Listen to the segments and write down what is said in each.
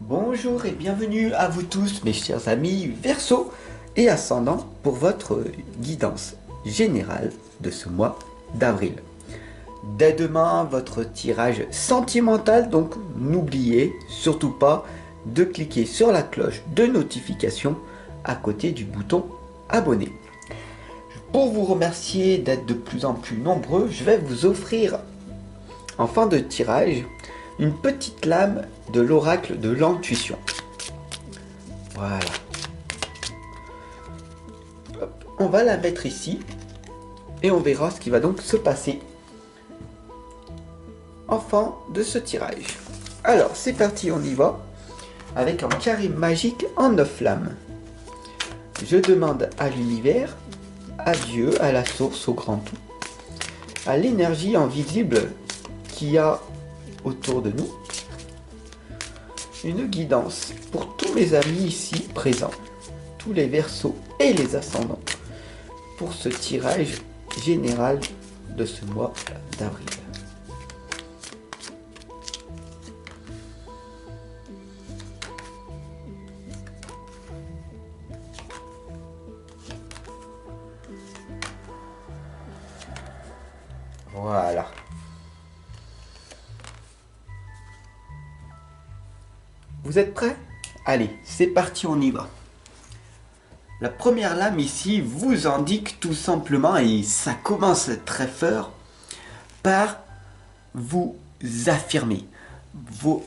Bonjour et bienvenue à vous tous mes chers amis Verseau et Ascendant pour votre guidance générale de ce mois d'avril. Dès demain, votre tirage sentimental, donc n'oubliez surtout pas de cliquer sur la cloche de notification à côté du bouton abonner. Pour vous remercier d'être de plus en plus nombreux, je vais vous offrir en fin de tirage une petite lame de l'oracle de l'intuition. Voilà. Hop, on va la mettre ici et on verra ce qui va donc se passer en fin de ce tirage. Alors c'est parti, on y va avec un carré magique en 9 flammes. Je demande à l'univers, à Dieu, à la source, au grand tout, à l'énergie invisible qu'il y a autour de nous, une guidance pour tous mes amis ici présents, tous les Verseaux et les ascendants, pour ce tirage général de ce mois d'avril. Voilà. Vous êtes prêts? Allez, c'est parti, on y va. La première lame ici vous indique tout simplement, et ça commence très fort, par vous affirmer, vous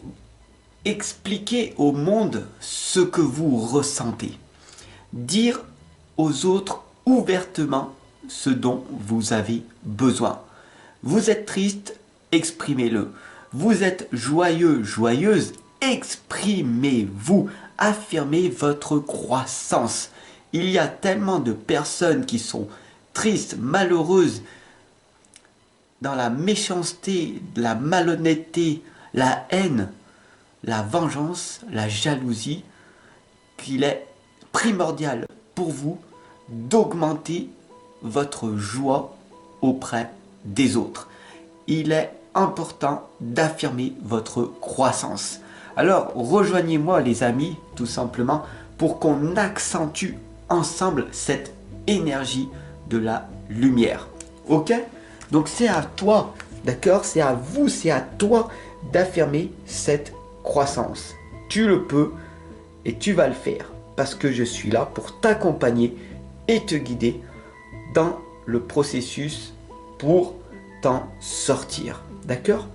expliquer au monde ce que vous ressentez, dire aux autres ouvertement ce dont vous avez besoin. Vous êtes triste, exprimez-le. Vous êtes joyeux, joyeuse, exprimez-vous. Affirmez votre croissance. Il y a tellement de personnes qui sont tristes, malheureuses, dans la méchanceté, la malhonnêteté, la haine, la vengeance, la jalousie, qu'il est primordial pour vous d'augmenter votre joie auprès des autres. Il est important d'affirmer votre croissance. Alors rejoignez-moi les amis, tout simplement, pour qu'on accentue ensemble cette énergie de la lumière. Ok? Donc c'est à toi, d'accord? C'est à vous, c'est à toi d'affirmer cette croissance. Tu le peux et tu vas le faire parce que je suis là pour t'accompagner et te guider dans le processus pour t'en sortir. D'accord?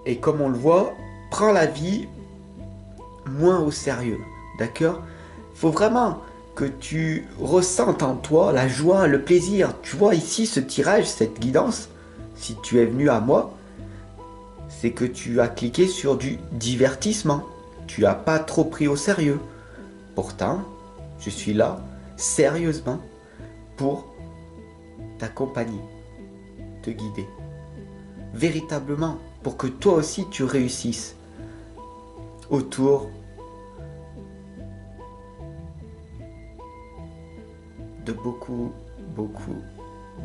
Et comme on le voit, prends la vie moins au sérieux. D'accord? Il faut vraiment que tu ressentes en toi la joie, le plaisir. Tu vois ici ce tirage, cette guidance, si tu es venu à moi, c'est que tu as cliqué sur du divertissement. Tu n'as pas trop pris au sérieux. Pourtant, je suis là, sérieusement, pour t'accompagner, te guider. Véritablement, pour que toi aussi tu réussisses autour de beaucoup, beaucoup,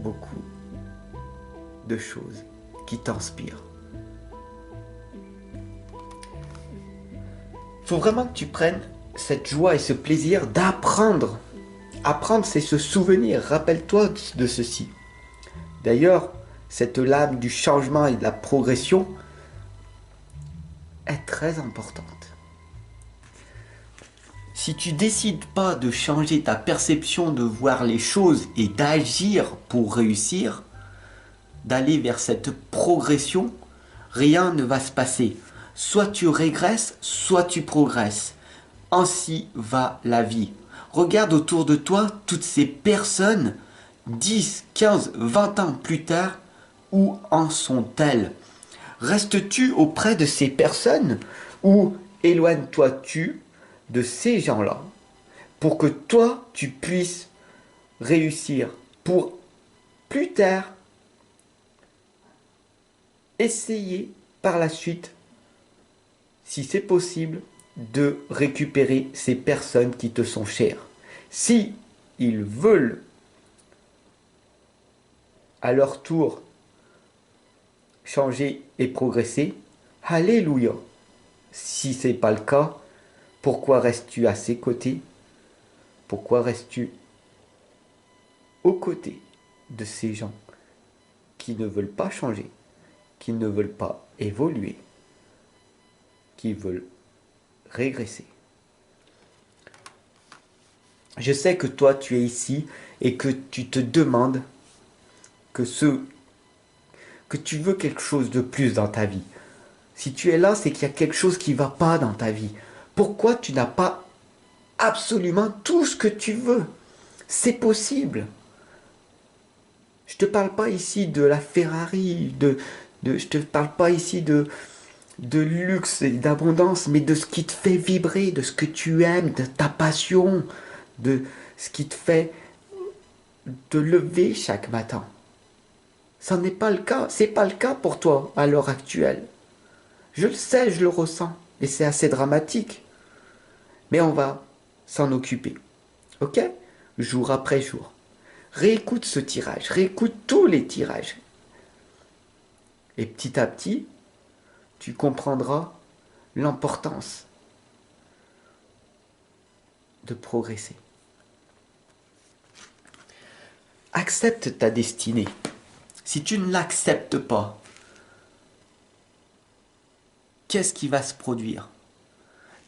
beaucoup de choses qui t'inspirent. Il faut vraiment que tu prennes cette joie et ce plaisir d'apprendre. Apprendre, c'est se souvenir. Rappelle-toi de ceci. D'ailleurs, cette lame du changement et de la progression est très importante. Si tu décides pas de changer ta perception de voir les choses et d'agir pour réussir, d'aller vers cette progression, rien ne va se passer. Soit tu régresses, soit tu progresses. Ainsi va la vie. Regarde autour de toi toutes ces personnes, 10, 15, 20 ans plus tard, où en sont-elles? Restes-tu auprès de ces personnes ou éloignes-toi-tu de ces gens-là pour que toi, tu puisses réussir pour plus tard essayer par la suite, si c'est possible, de récupérer ces personnes qui te sont chères. Si ils veulent à leur tour changer et progresser, Alléluia. Si c'est pas le cas, pourquoi restes-tu à ses côtés? Pourquoi restes-tu aux côtés de ces gens qui ne veulent pas changer, qui ne veulent pas évoluer, qui veulent régresser? Je sais que toi tu es ici et que tu te demandes que tu veux quelque chose de plus dans ta vie. Si tu es là, c'est qu'il y a quelque chose qui ne va pas dans ta vie. Pourquoi tu n'as pas absolument tout ce que tu veux? C'est possible. Je ne te parle pas ici de la Ferrari, je ne te parle pas ici de luxe et d'abondance, mais de ce qui te fait vibrer, de ce que tu aimes, de ta passion, de ce qui te fait te lever chaque matin. Ça n'est pas le cas, c'est pas le cas pour toi à l'heure actuelle. Je le sais, je le ressens, et c'est assez dramatique. Mais on va s'en occuper, ok? Jour après jour. Réécoute ce tirage, réécoute tous les tirages. Et petit à petit, tu comprendras l'importance de progresser. Accepte ta destinée. Si tu ne l'acceptes pas, qu'est-ce qui va se produire?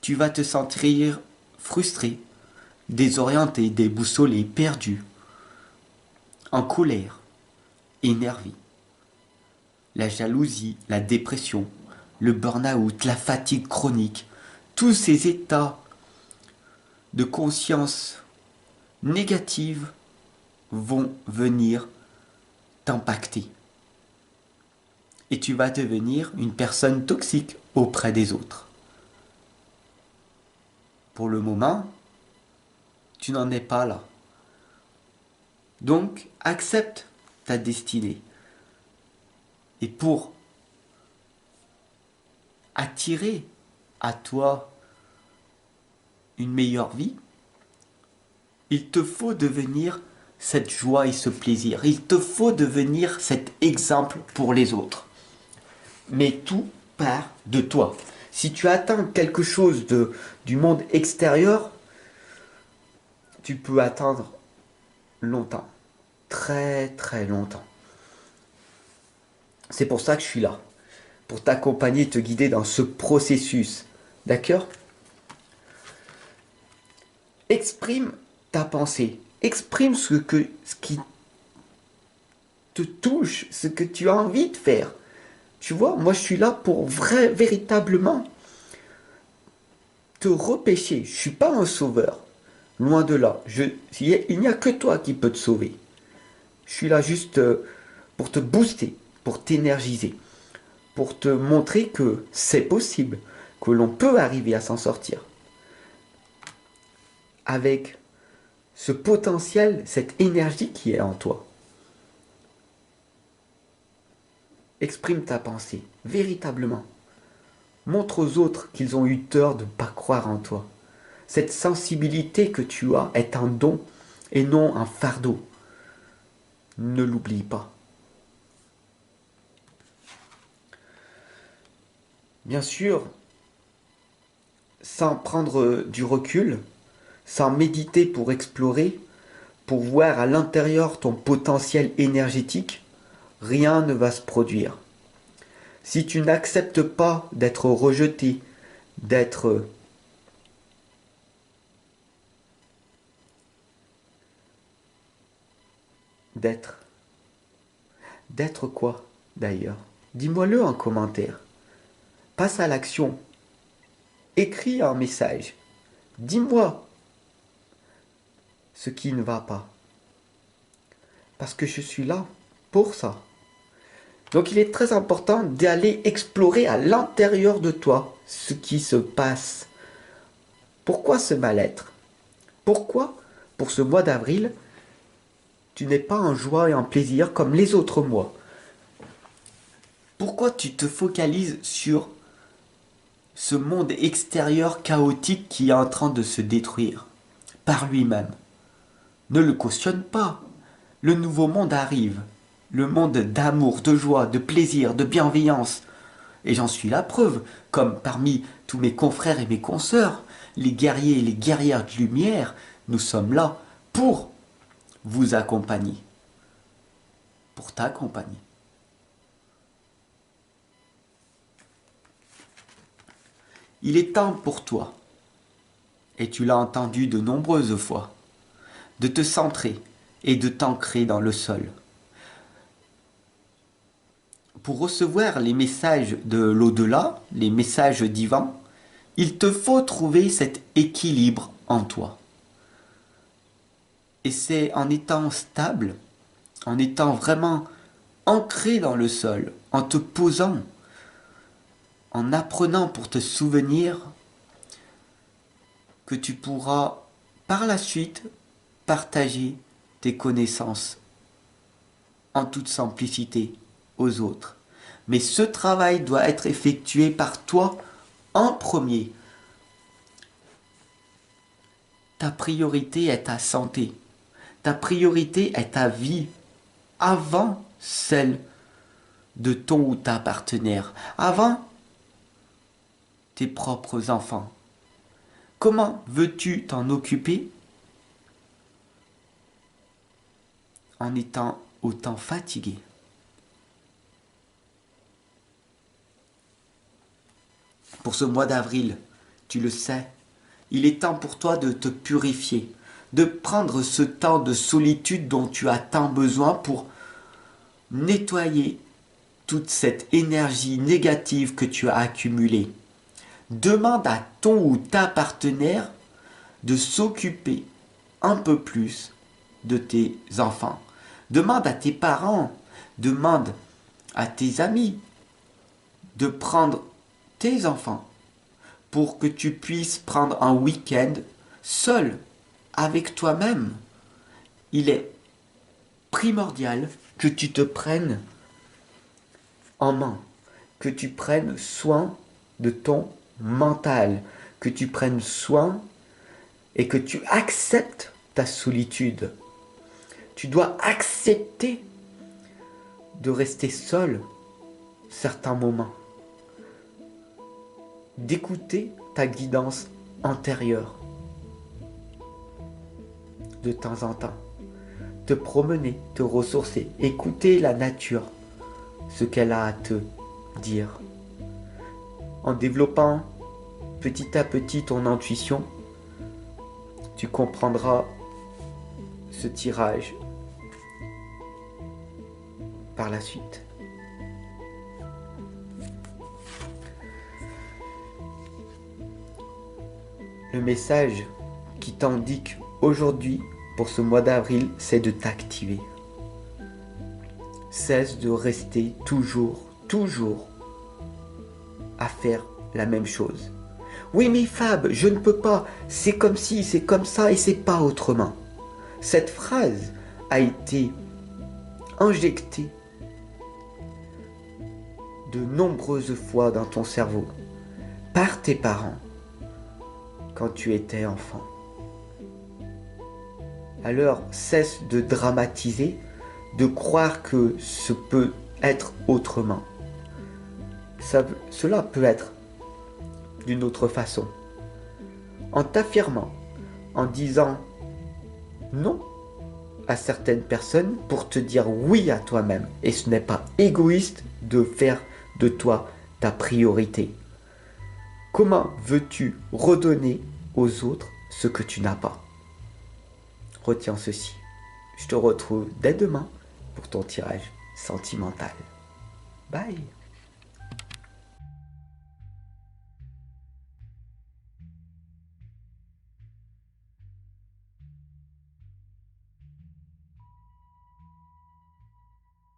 Tu vas te sentir frustré, désorienté, déboussolé, perdu, en colère, énervé. La jalousie, la dépression, le burn-out, la fatigue chronique, tous ces états de conscience négative vont venir t'impacter. Et tu vas devenir une personne toxique auprès des autres. Pour le moment, tu n'en es pas là. Donc, accepte ta destinée. Et pour attirer à toi une meilleure vie, il te faut devenir cette joie et ce plaisir. Il te faut devenir cet exemple pour les autres. Mais tout part de toi. Si tu atteins quelque chose du monde extérieur, tu peux attendre longtemps. Très très longtemps. C'est pour ça que je suis là. Pour t'accompagner et te guider dans ce processus. D'accord? Exprime ta pensée. Exprime ce qui te touche, ce que tu as envie de faire. Tu vois, moi je suis là pour véritablement te repêcher. Je ne suis pas un sauveur. Loin de là. Il n'y a que toi qui peux te sauver. Je suis là juste pour te booster, pour t'énergiser, pour te montrer que c'est possible, que l'on peut arriver à s'en sortir. Avec ce potentiel, cette énergie qui est en toi. Exprime ta pensée, véritablement. Montre aux autres qu'ils ont eu tort de ne pas croire en toi. Cette sensibilité que tu as est un don et non un fardeau. Ne l'oublie pas. Bien sûr, sans prendre du recul, sans méditer pour explorer, pour voir à l'intérieur ton potentiel énergétique, rien ne va se produire. Si tu n'acceptes pas d'être rejeté, d'être quoi d'ailleurs? Dis-moi-le en commentaire. Passe à l'action. Écris un message. Dis-moi ce qui ne va pas. Parce que je suis là pour ça. Donc il est très important d'aller explorer à l'intérieur de toi ce qui se passe. Pourquoi ce mal-être? Pourquoi, pour ce mois d'avril, tu n'es pas en joie et en plaisir comme les autres mois? Pourquoi tu te focalises sur ce monde extérieur chaotique qui est en train de se détruire par lui-même? Ne le cautionne pas. Le nouveau monde arrive. Le monde d'amour, de joie, de plaisir, de bienveillance, Et j'en suis la preuve, comme parmi tous mes confrères et mes consoeurs, les guerriers et les guerrières de lumière, nous sommes là pour vous accompagner, pour t'accompagner. Il est temps pour toi, et tu l'as entendu de nombreuses fois, de te centrer et de t'ancrer dans le sol. Pour recevoir les messages de l'au-delà, les messages divins, il te faut trouver cet équilibre en toi. Et c'est en étant stable, en étant vraiment ancré dans le sol, en te posant, en apprenant pour te souvenir, que tu pourras par la suite partager tes connaissances en toute simplicité aux autres. Mais ce travail doit être effectué par toi en premier. Ta priorité est ta santé. Ta priorité est ta vie avant celle de ton ou ta partenaire, avant tes propres enfants. Comment veux-tu t'en occuper en étant autant fatigué? Pour ce mois d'avril, tu le sais, il est temps pour toi de te purifier, de prendre ce temps de solitude dont tu as tant besoin pour nettoyer toute cette énergie négative que tu as accumulée. Demande à ton ou ta partenaire de s'occuper un peu plus de tes enfants. Demande à tes parents, demande à tes amis de prendre tes enfants pour que tu puisses prendre un week-end seul avec toi-même. Il est primordial que tu te prennes en main, que tu prennes soin de ton mental, que tu prennes soin et que tu acceptes ta solitude. Tu dois accepter de rester seul certains moments, d'écouter ta guidance antérieure de temps en temps, te promener, te ressourcer, écouter la nature, ce qu'elle a à te dire. En développant petit à petit ton intuition, tu comprendras ce tirage par la suite. Le message qui t'indique aujourd'hui pour ce mois d'avril, c'est de t'activer. Cesse de rester toujours à faire la même chose. Oui mais Fab, je ne peux pas, c'est comme si, c'est comme ça et c'est pas autrement. Cette phrase a été injectée de nombreuses fois dans ton cerveau par tes parents quand tu étais enfant. Alors cesse de dramatiser, de croire que ce peut être autrement. Cela peut être d'une autre façon. En t'affirmant, en disant non à certaines personnes pour te dire oui à toi-même. Et ce n'est pas égoïste de faire de toi ta priorité. Comment veux-tu redonner aux autres ce que tu n'as pas? Retiens ceci. Je te retrouve dès demain pour ton tirage sentimental. Bye!